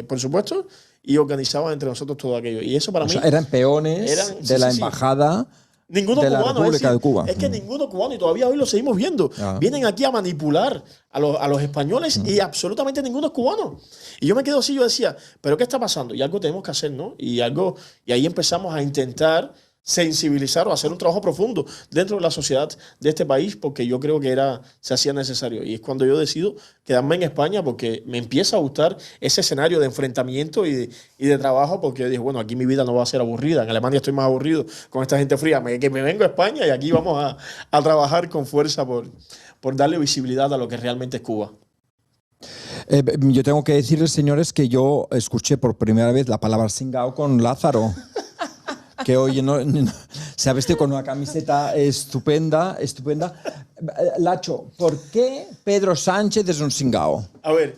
por supuesto, y organizaban entre nosotros todo aquello. Y eso para mí... eran peones de la embajada ninguno de la cubano, República de Cuba. Es que ninguno cubano, y todavía hoy lo seguimos viendo. Vienen aquí a manipular a los españoles y absolutamente ninguno es cubano. Y yo me quedo así, yo decía, ¿pero qué está pasando? Y algo tenemos que hacer, ¿no? Y ahí empezamos a intentar sensibilizar o hacer un trabajo profundo dentro de la sociedad de este país, porque yo creo que se hacía necesario. Y es cuando yo decido quedarme en España, porque me empieza a gustar ese escenario de enfrentamiento y de trabajo, porque yo dije, bueno, aquí mi vida no va a ser aburrida. En Alemania estoy más aburrido con esta gente fría. Que me vengo a España y aquí vamos a trabajar con fuerza por darle visibilidad a lo que realmente es Cuba. Yo tengo que decirles, señores, que yo escuché por primera vez la palabra singao con Lázaro. Que hoy se ha vestido con una camiseta estupenda. Lacho, ¿por qué Pedro Sánchez es un singao? A ver.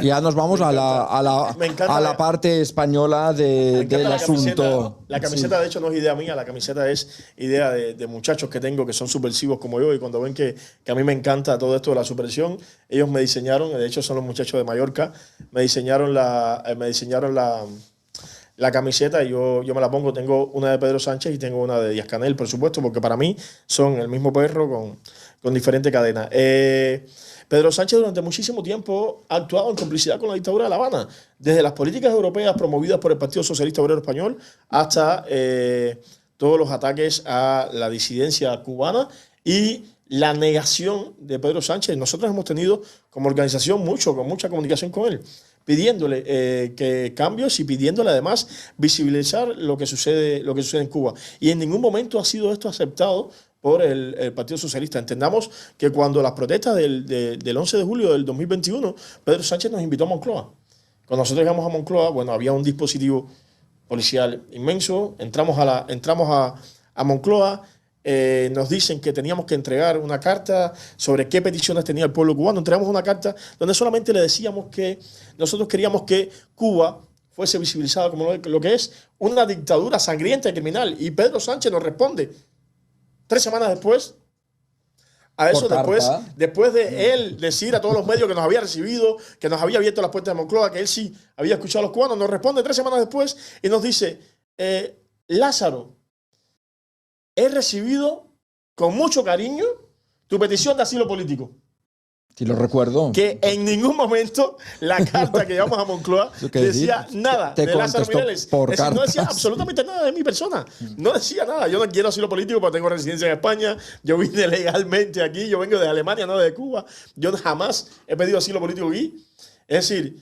Ya nos vamos a la parte española del asunto. La camiseta, de hecho, no es idea mía, la camiseta es idea de muchachos que tengo que son subversivos como yo, y cuando ven que a mí me encanta todo esto de la subversión, ellos me diseñaron, de hecho son los muchachos de Mallorca, me diseñaron la camiseta, y yo me la pongo. Tengo una de Pedro Sánchez y tengo una de Díaz-Canel, por supuesto, porque para mí son el mismo perro con diferente cadena. Pedro Sánchez durante muchísimo tiempo ha actuado en complicidad con la dictadura de La Habana, desde las políticas europeas promovidas por el Partido Socialista Obrero Español hasta todos los ataques a la disidencia cubana y la negación de Pedro Sánchez. Nosotros hemos tenido como organización mucha comunicación con él, pidiéndole que cambios y pidiéndole además visibilizar lo que sucede en Cuba. Y en ningún momento ha sido esto aceptado por el Partido Socialista. Entendamos que cuando las protestas del 11 de julio del 2021, Pedro Sánchez nos invitó a Moncloa. Cuando nosotros llegamos a Moncloa, bueno, había un dispositivo policial inmenso. Entramos a Moncloa. Nos dicen que teníamos que entregar una carta sobre qué peticiones tenía el pueblo cubano. Entregamos una carta donde solamente le decíamos que nosotros queríamos que Cuba fuese visibilizada como lo que es una dictadura sangrienta y criminal. Y Pedro Sánchez nos responde 3 semanas después a eso, después de él decir a todos los medios que nos había recibido, que nos había abierto las puertas de Moncloa, que él sí había escuchado a los cubanos, nos responde 3 semanas después y nos dice, Lázaro, he recibido con mucho cariño tu petición de asilo político. Sí, lo recuerdo. Que en ningún momento la carta que llevamos a Moncloa decía nada te de Lázaro contestó Mireles. por Es decir, no decía cartas. absolutamente nada de mi persona. No decía nada. Yo no quiero asilo político porque tengo residencia en España. Yo vine legalmente aquí. Yo vengo de Alemania, no de Cuba. Yo jamás he pedido asilo político aquí. Es decir,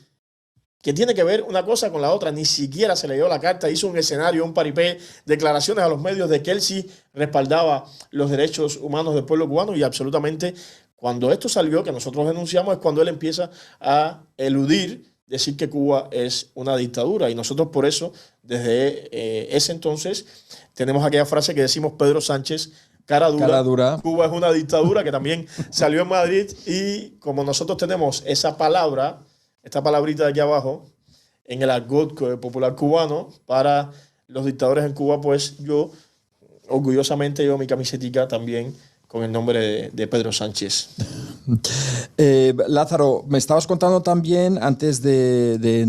que tiene que ver una cosa con la otra. Ni siquiera se leyó la carta, hizo un escenario, un paripé, declaraciones a los medios de que él sí respaldaba los derechos humanos del pueblo cubano y absolutamente cuando esto salió, que nosotros denunciamos, es cuando él empieza a eludir decir que Cuba es una dictadura y nosotros por eso, desde ese entonces, tenemos aquella frase que decimos Pedro Sánchez, cara dura. Cuba es una dictadura, que también salió en Madrid y como nosotros tenemos esa palabra, esta palabrita de aquí abajo, en el argot popular cubano, para los dictadores en Cuba, pues yo, orgullosamente, llevo mi camisetica también con el nombre de Pedro Sánchez. Lázaro, me estabas contando también, antes de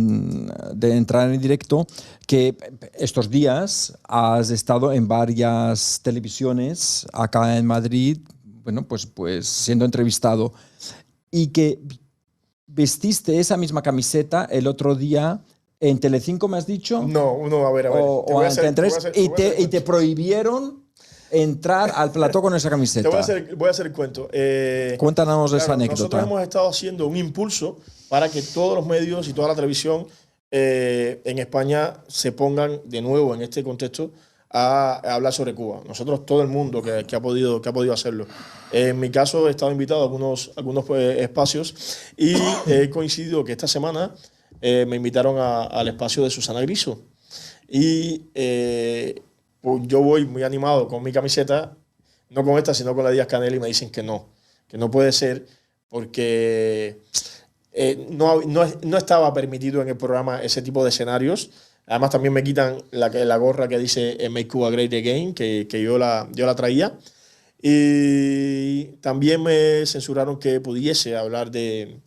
entrar en directo, que estos días has estado en varias televisiones acá en Madrid, bueno, pues siendo entrevistado, y que vestiste esa misma camiseta el otro día en Telecinco, ¿me has dicho? No, a ver. Y te prohibieron entrar al plató con esa camiseta. Voy a hacer el cuento. Cuéntanos esa anécdota. Nosotros hemos estado haciendo un impulso para que todos los medios y toda la televisión en España se pongan de nuevo en este contexto a hablar sobre Cuba. Nosotros, todo el mundo que ha podido hacerlo. En mi caso, he estado invitado a algunos espacios y he coincidido que esta semana me invitaron al espacio de Susana Griso. Y pues yo voy muy animado con mi camiseta, no con esta, sino con la Díaz-Canel, y me dicen que no puede ser porque no estaba permitido en el programa ese tipo de escenarios. Además también me quitan la gorra que dice Make Cuba Great Again, que yo la traía. Y también me censuraron que pudiese hablar de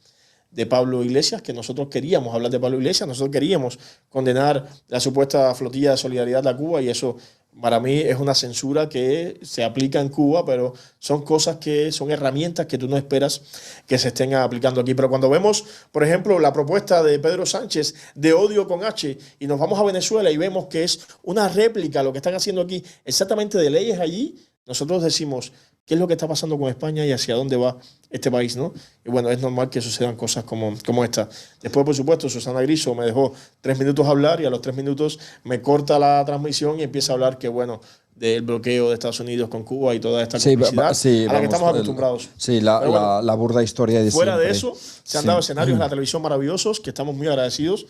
Pablo Iglesias, que nosotros queríamos hablar de Pablo Iglesias, nosotros queríamos condenar la supuesta flotilla de solidaridad a Cuba y eso para mí es una censura que se aplica en Cuba, pero son cosas que son herramientas que tú no esperas que se estén aplicando aquí. Pero cuando vemos, por ejemplo, la propuesta de Pedro Sánchez de odio con H y nos vamos a Venezuela y vemos que es una réplica lo que están haciendo aquí exactamente de leyes allí, nosotros decimos, ¿qué es lo que está pasando con España y hacia dónde va este país, ¿no? Y bueno, es normal que sucedan cosas como esta. Después, por supuesto, Susana Griso me dejó 3 minutos hablar y a los 3 minutos me corta la transmisión y empieza a hablar que, bueno, del bloqueo de Estados Unidos con Cuba y toda esta complicidad a la que estamos acostumbrados. La burda historia de fuera siempre. De eso, se han dado escenarios en la televisión maravillosos que estamos muy agradecidos.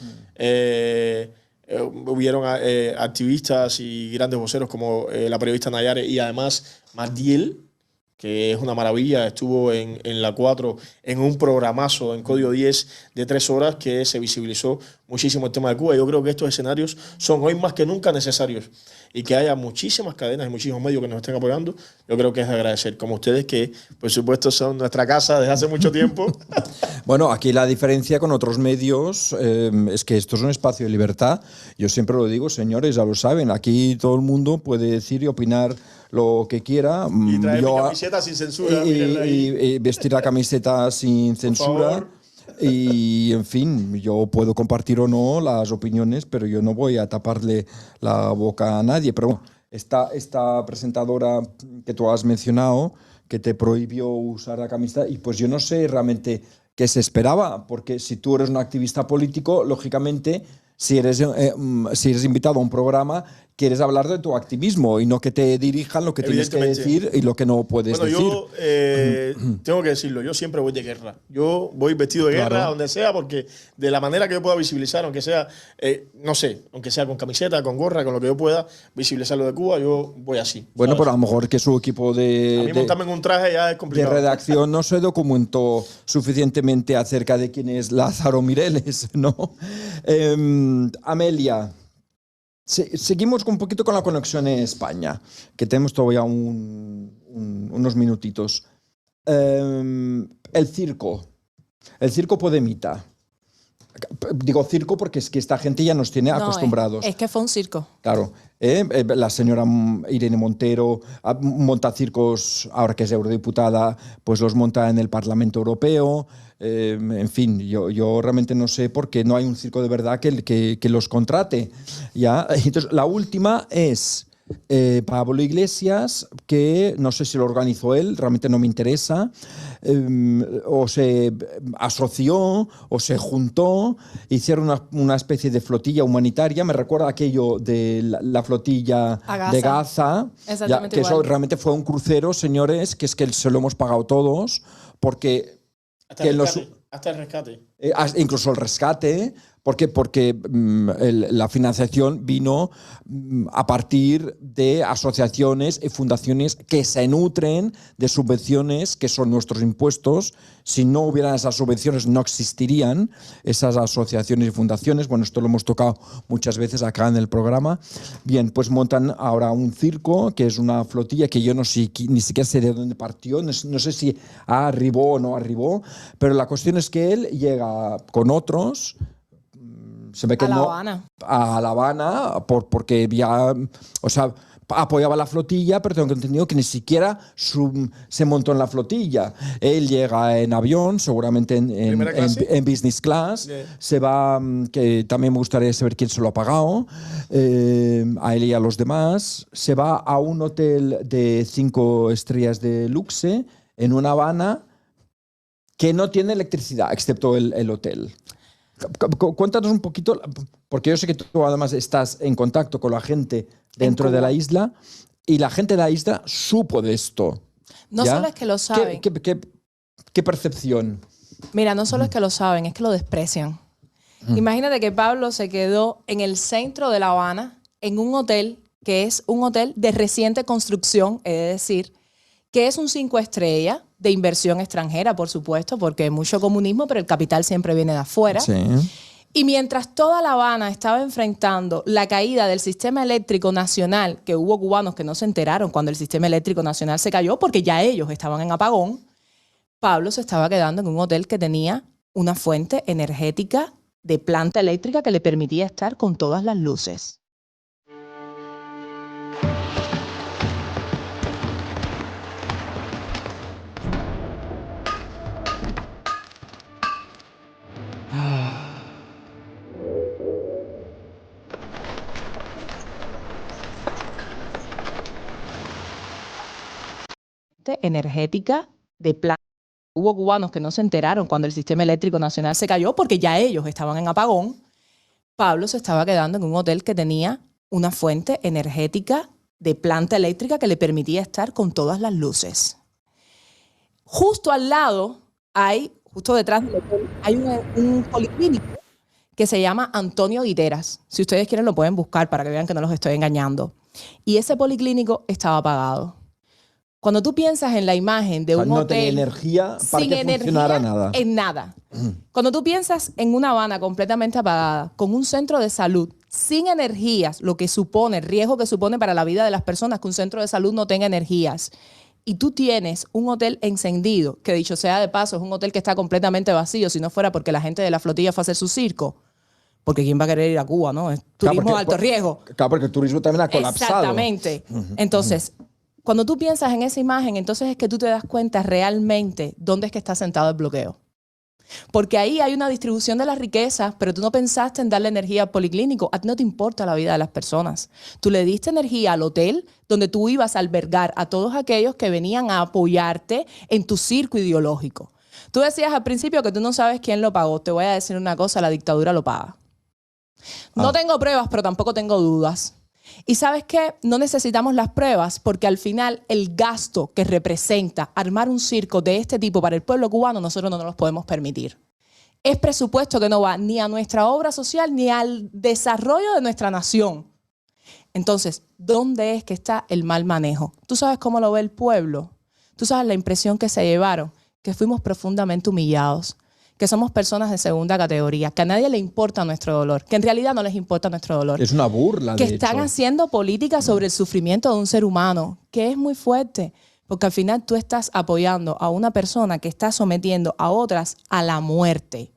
Hubieron activistas y grandes voceros como la periodista Nayare y además Mardiel, que es una maravilla, estuvo en la 4 en un programazo en Código 10 de 3 horas que se visibilizó muchísimo el tema de Cuba. Yo creo que estos escenarios son hoy más que nunca necesarios y que haya muchísimas cadenas y muchísimos medios que nos estén apoyando, yo creo que es de agradecer, como ustedes que por supuesto son nuestra casa desde hace mucho tiempo. Bueno, aquí la diferencia con otros medios es que esto es un espacio de libertad. Yo siempre lo digo, señores, ya lo saben, aquí todo el mundo puede decir y opinar lo que quiera. Y traer mi camiseta sin censura. Y vestir la camiseta sin censura. Y, en fin, yo puedo compartir o no las opiniones, pero yo no voy a taparle la boca a nadie. Pero bueno, esta presentadora que tú has mencionado, que te prohibió usar la camiseta, y pues yo no sé realmente qué se esperaba, porque si tú eres un activista político, lógicamente, si eres invitado a un programa, quieres hablar de tu activismo y no que te dirijan lo que tienes que decir y lo que no puedes decir. Yo tengo que decirlo, yo siempre voy de guerra. Yo voy vestido de guerra donde sea, porque de la manera que yo pueda visibilizar, aunque sea, no sé, aunque sea con camiseta, con gorra, con lo que yo pueda visibilizar lo de Cuba, yo voy así. Bueno, ¿sabes? pero a lo mejor que su equipo a mí montarme en un traje ya es complicado. De redacción no se documentó suficientemente acerca de quién es Lázaro Mireles, ¿no? Amelia, seguimos un poquito con la conexión en España, que tenemos todavía unos minutitos. El circo podemita. Digo circo porque es que esta gente ya nos tiene No, acostumbrados. es que fue un circo. Claro, la señora Irene Montero monta circos, ahora que es eurodiputada, pues los monta en el Parlamento Europeo. En fin, yo realmente no sé por qué no hay un circo de verdad que los contrate. ¿Ya? Entonces, la última es Pablo Iglesias, que no sé si lo organizó él, realmente no me interesa, o se asoció o se juntó, hicieron una especie de flotilla humanitaria. Me recuerda aquello de la flotilla de Gaza, Exactamente que eso igual. realmente fue un crucero, señores, que es que se lo hemos pagado todos, porque Hasta el rescate. incluso el rescate, porque la financiación vino a partir de asociaciones y fundaciones que se nutren de subvenciones que son nuestros impuestos. Si no hubieran esas subvenciones no existirían esas asociaciones y fundaciones. Bueno, esto lo hemos tocado muchas veces acá en el programa. Bien, pues montan ahora un circo, que es una flotilla que yo no sé, ni siquiera sé de dónde partió, no sé si arribó o no arribó, pero la cuestión es que él llega con otros. Se ve que A La no, Habana. a La Habana, porque ya, o sea, apoyaba la flotilla, pero tengo entendido que ni siquiera se montó en la flotilla. Él llega en avión, seguramente ¿Primera clase? en business class, se va, que también me gustaría saber quién se lo ha pagado, a él y a los demás, se va a un hotel de 5 estrellas de luxe en una Habana que no tiene electricidad, excepto el hotel. Cuéntanos un poquito, porque yo sé que tú además estás en contacto con la gente dentro de la isla y la gente de la isla supo de esto. No ¿ya? solo es que lo saben. ¿Qué percepción? Mira, no solo es que lo saben, es que lo desprecian. Imagínate que Pablo se quedó en el centro de La Habana, en un hotel que es un hotel de reciente construcción, es decir, que es un 5 estrellas de inversión extranjera, por supuesto, porque hay mucho comunismo, pero el capital siempre viene de afuera. Sí. Y mientras toda La Habana estaba enfrentando la caída del sistema eléctrico nacional, que hubo cubanos que no se enteraron cuando el sistema eléctrico nacional se cayó, porque ya ellos estaban en apagón, Pablo se estaba quedando en un hotel que tenía una fuente energética de planta eléctrica que le permitía estar con todas las luces. Energética de planta. Hubo cubanos que no se enteraron cuando el sistema eléctrico nacional se cayó porque ya ellos estaban en apagón. Pablo se estaba quedando en un hotel que tenía una fuente energética de planta eléctrica que le permitía estar con todas las luces. Justo al lado justo detrás del hotel, hay un policlínico que se llama Antonio Guiteras. Si ustedes quieren lo pueden buscar para que vean que no los estoy engañando. Y ese policlínico estaba apagado. Cuando tú piensas en la imagen de un no hotel tenía energía para sin que funcionara nada. en nada. Cuando tú piensas en una Habana completamente apagada, con un centro de salud sin energías, lo que supone, el riesgo que supone para la vida de las personas que un centro de salud no tenga energías, y tú tienes un hotel encendido, que dicho sea de paso, es un hotel que está completamente vacío, si no fuera porque la gente de la flotilla fue a hacer su circo. Porque ¿quién va a querer ir a Cuba, no? Es turismo de alto riesgo. Claro, porque el turismo también ha colapsado. Exactamente. Entonces, cuando tú piensas en esa imagen, entonces es que tú te das cuenta realmente dónde es que está sentado el bloqueo. Porque ahí hay una distribución de las riquezas, pero tú no pensaste en darle energía al policlínico. A ti no te importa la vida de las personas. Tú le diste energía al hotel donde tú ibas a albergar a todos aquellos que venían a apoyarte en tu circo ideológico. Tú decías al principio que tú no sabes quién lo pagó. Te voy a decir una cosa, la dictadura lo paga. No tengo pruebas, pero tampoco tengo dudas. Y ¿sabes qué? No necesitamos las pruebas porque al final el gasto que representa armar un circo de este tipo para el pueblo cubano nosotros no nos lo podemos permitir. Es presupuesto que no va ni a nuestra obra social ni al desarrollo de nuestra nación. Entonces, ¿dónde es que está el mal manejo? ¿Tú sabes cómo lo ve el pueblo? ¿Tú sabes la impresión que se llevaron? Que fuimos profundamente humillados, que somos personas de segunda categoría, que a nadie le importa nuestro dolor, que en realidad no les importa nuestro dolor. Es una burla, que de están hecho. haciendo política sobre el sufrimiento de un ser humano, que es muy fuerte, porque al final tú estás apoyando a una persona que está sometiendo a otras a la muerte.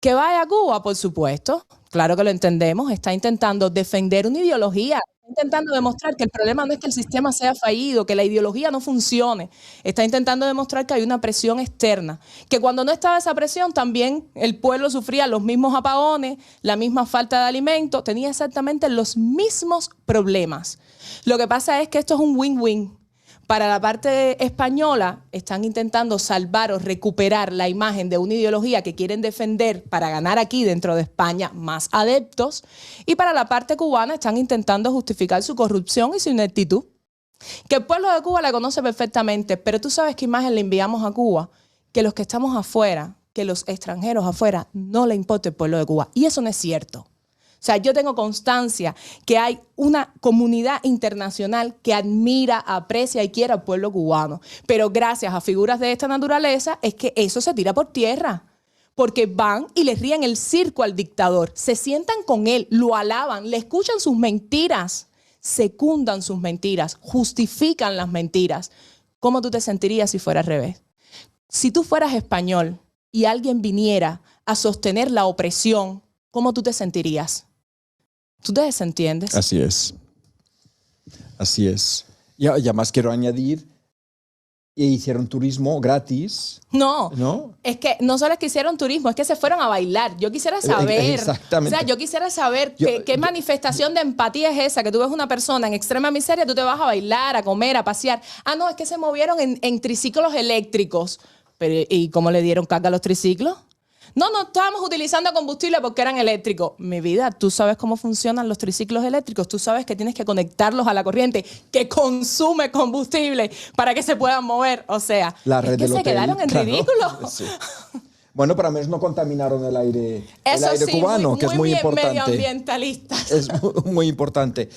¿Que vaya a Cuba? Por supuesto. Claro que lo entendemos. Está intentando defender una ideología. Está intentando demostrar que el problema no es que el sistema sea fallido, que la ideología no funcione. Está intentando demostrar que hay una presión externa. Que cuando no estaba esa presión, también el pueblo sufría los mismos apagones, la misma falta de alimento, tenía exactamente los mismos problemas. Lo que pasa es que esto es un win-win. Para la parte española, están intentando salvar o recuperar la imagen de una ideología que quieren defender para ganar aquí dentro de España más adeptos. Y para la parte cubana, están intentando justificar su corrupción y su ineptitud. Que el pueblo de Cuba la conoce perfectamente, pero tú sabes qué imagen le enviamos a Cuba. Que los que estamos afuera, que los extranjeros afuera, no le importa el pueblo de Cuba. Y eso no es cierto. O sea, yo tengo constancia que hay una comunidad internacional que admira, aprecia y quiere al pueblo cubano. Pero gracias a figuras de esta naturaleza es que eso se tira por tierra. Porque van y le ríen el circo al dictador. Se sientan con él, lo alaban, le escuchan sus mentiras, secundan sus mentiras, justifican las mentiras. ¿Cómo tú te sentirías si fuera al revés? Si tú fueras español y alguien viniera a sostener la opresión, ¿cómo tú te sentirías? ¿Tú te desentiendes? Así es. Así es. Y además quiero añadir, hicieron turismo gratis. No, es que no solo es que hicieron turismo, es que se fueron a bailar. Yo quisiera saber, exactamente. O sea, yo quisiera saber qué manifestación de empatía es esa, que tú ves una persona en extrema miseria, tú te vas a bailar, a comer, a pasear. Ah, no, es que se movieron en triciclos eléctricos. Pero, ¿y cómo le dieron carga a los triciclos? No estábamos utilizando combustible porque eran eléctricos. Mi vida, tú sabes cómo funcionan los triciclos eléctricos. Tú sabes que tienes que conectarlos a la corriente que consume combustible para que se puedan mover. O sea, la red es que del se hotel, quedaron en claro. ridículo. Sí. Bueno, pero al menos no contaminaron el aire Eso sí, cubano, que es muy bien importante. medioambientalistas. Es muy importante.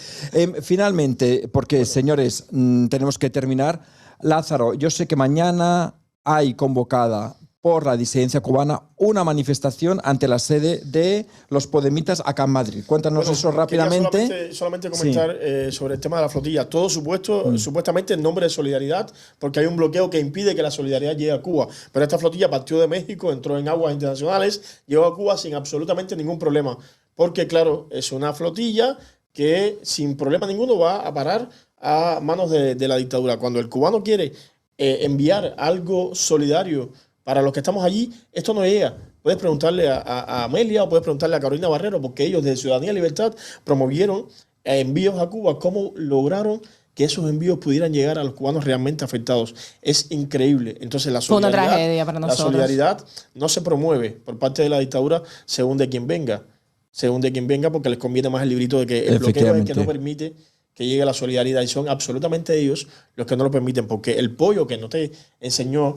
Finalmente, porque señores, tenemos que terminar. Lázaro, yo sé que mañana hay convocada por la disidencia cubana una manifestación ante la sede de los Podemitas acá en Madrid. Cuéntanos eso rápidamente. Solamente comentar sobre el tema de la flotilla. Todo supuestamente en nombre de solidaridad, porque hay un bloqueo que impide que la solidaridad llegue a Cuba. Pero esta flotilla partió de México, entró en aguas internacionales, llegó a Cuba sin absolutamente ningún problema. Porque, claro, es una flotilla que sin problema ninguno va a parar a manos de la dictadura. Cuando el cubano quiere enviar algo solidario para los que estamos allí, esto no llega. Puedes preguntarle a Amelia o puedes preguntarle a Carolina Barrero, porque ellos de Ciudadanía y Libertad promovieron envíos a Cuba. ¿Cómo lograron que esos envíos pudieran llegar a los cubanos realmente afectados? Es increíble. Entonces la Fue una tragedia para nosotros. La solidaridad no se promueve por parte de la dictadura según de quien venga. Según de quien venga, porque les conviene más el librito de que el bloqueo es el que no permite que llegue la solidaridad, y son absolutamente ellos los que no lo permiten, porque el pollo que no te enseñó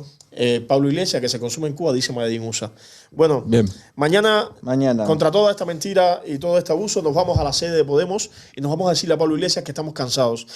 Pablo Iglesias, que se consume en Cuba, dice Mayadín USA. Bueno, bien. Mañana, contra toda esta mentira y todo este abuso, nos vamos a la sede de Podemos y nos vamos a decirle a Pablo Iglesias que estamos cansados,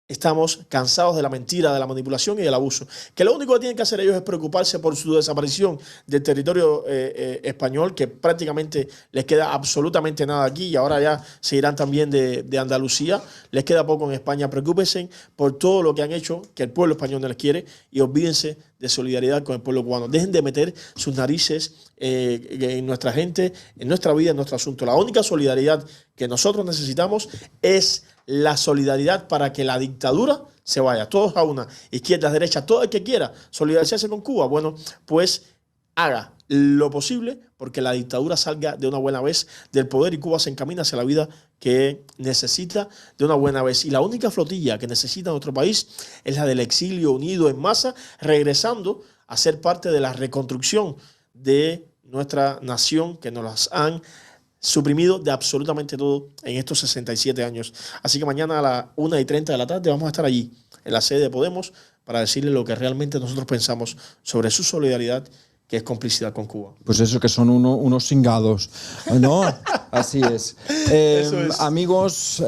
estamos cansados de la mentira, de la manipulación y del abuso. Que lo único que tienen que hacer ellos es preocuparse por su desaparición del territorio español, que prácticamente les queda absolutamente nada aquí, y ahora ya se irán también de Andalucía. Les queda poco en España. Preocúpense por todo lo que han hecho, que el pueblo español no les quiere, y olvídense de solidaridad con el pueblo cubano. Dejen de meter sus narices en nuestra gente, en nuestra vida, en nuestro asunto. La única solidaridad que nosotros necesitamos es la solidaridad para que la dictadura se vaya. Todos a una, izquierdas, derechas, todo el que quiera solidarizarse con Cuba, bueno, pues haga lo posible porque la dictadura salga de una buena vez del poder y Cuba se encamina hacia la vida que necesita de una buena vez. Y la única flotilla que necesita nuestro país es la del exilio unido en masa, regresando a ser parte de la reconstrucción de nuestra nación, que nos las han suprimido de absolutamente todo en estos 67 años. Así que mañana a las 1:30 de la tarde vamos a estar allí, en la sede de Podemos, para decirle lo que realmente nosotros pensamos sobre su solidaridad, que es complicidad con Cuba. Pues eso, que son unos cingados, ¿no? Así es. Eso es. Amigos,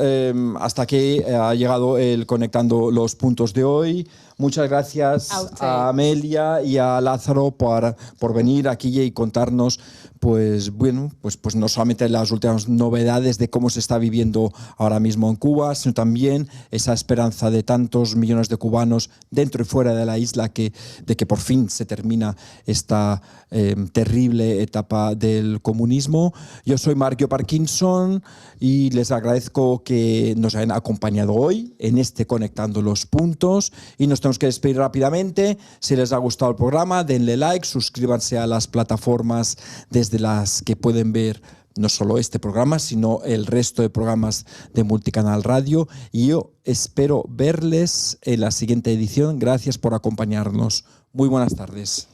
hasta aquí ha llegado el Conectando los Puntos de hoy. Muchas gracias a Amelia y a Lázaro por venir aquí y contarnos pues bueno, pues no solamente las últimas novedades de cómo se está viviendo ahora mismo en Cuba, sino también esa esperanza de tantos millones de cubanos dentro y fuera de la isla de que por fin se termina esta terrible etapa del comunismo. Yo soy Mark Parkinson y les agradezco que nos hayan acompañado hoy en este Conectando los Puntos, y nos tenemos que despedir rápidamente. Si les ha gustado el programa, denle like, suscríbanse a las plataformas desde las que pueden ver no solo este programa, sino el resto de programas de Multicanal Radio, y yo espero verles en la siguiente edición. Gracias por acompañarnos. Muy buenas tardes.